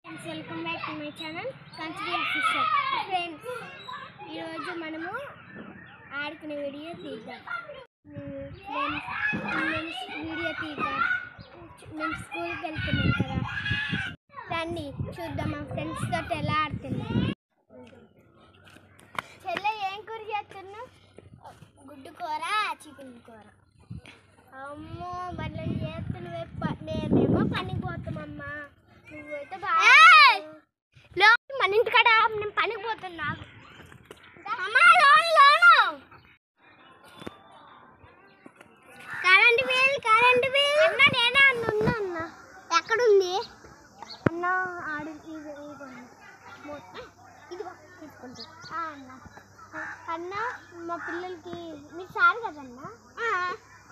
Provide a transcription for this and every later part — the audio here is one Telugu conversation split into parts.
Welcome back to my channel Kanchidi official friends. ఈరోజు మనము ఆడుకునే వీడియో తీద్దాం. మేము స్కూల్కి వెళ్తున్నాం కదా, రండి చూద్దాం మా ఫ్రెండ్స్ తోటి ఎలా ఆడుతున్నాం. చెల్లె ఏం కూర చేస్తున్నావు? గుడ్డు కూర, చికెన్ కూర. అమ్మో మళ్ళీ చేస్తున్నావు. మేమేమో పనికి పోతామమ్మా, నువ్వైతే బాగా మన ఇంటికాడ నేను పనికి పోతున్నా. కరెంట్ బిల్ అన్న నేనే ఉన్నా అన్న. ఎక్కడుంది అన్న? ఆడు ఇదిగో తీసుకుంటా అన్న. అన్న మా పిల్లలకి మీరు సార్ కదన్నా,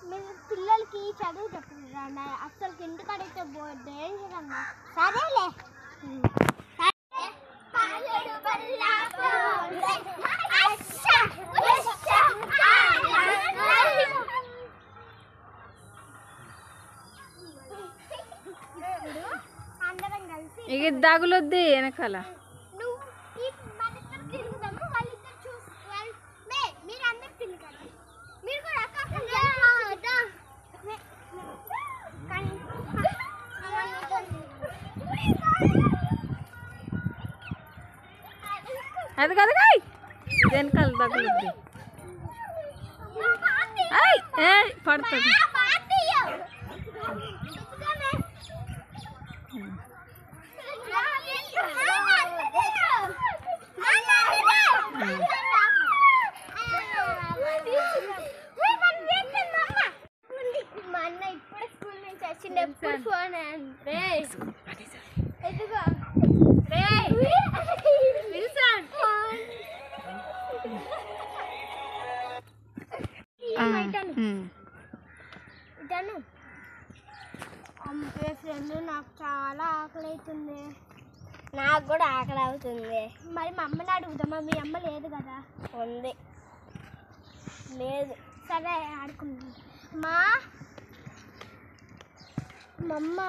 మీరు పిల్లలకి చదువు చెప్తున్నారా అన్న? అసలు ఇంటికాడైతే డేంజర్ అన్న. సరేలే. అందరం కలిసి ఇక దాగులొద్ది వెనకాల. అది కదా వెనకాల తగులుద్ది, పడుతుంది. మా అన్న ఇప్పుడే స్కూల్ నుంచి వచ్చింది. ఎప్పుడు ఫోన్ రే ఎదుగో రే ఫ్రెండ్, నాకు చాలా ఆకలి అవుతుంది. నాకు కూడా ఆకలి అవుతుంది. మరి మా అమ్మని అడుగుదామా? మీ అమ్మ లేదు కదా? ఉంది. లేదు. సరే ఆడుకుందాం. మా అమ్మ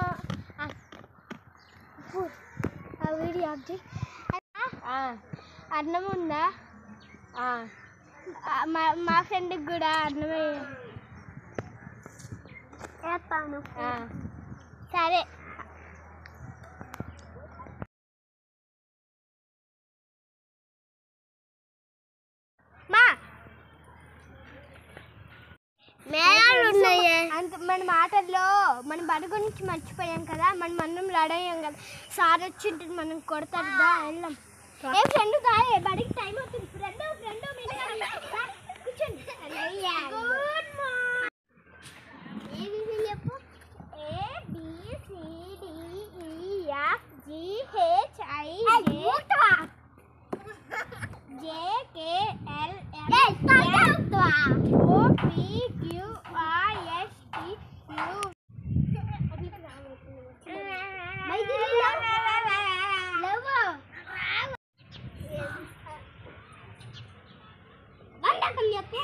వీడియో ఆపి. అన్నం ఉందా? మా ఫ్రెండ్కి కూడా అన్నమే వేస్తాను. సరే. మా మేళాలు ఉన్నాయి అంత. మన మాటల్లో మనం బడి గురించి మర్చిపోయాం కదా, మనం అన్నం లడయ్యాం కదా. సార్ వచ్చింటే మనం కొడతారుదా, వెళ్ళాం. ఏ ఫ్రెండ్ కాదే, బడికి టైం అవుతుంది. ఫ్రెండ్ కూర్చోండి. Good morning. ఏబిసి చెప్పు. చెప్పు.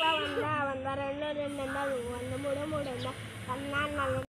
1 1 2 2 3 3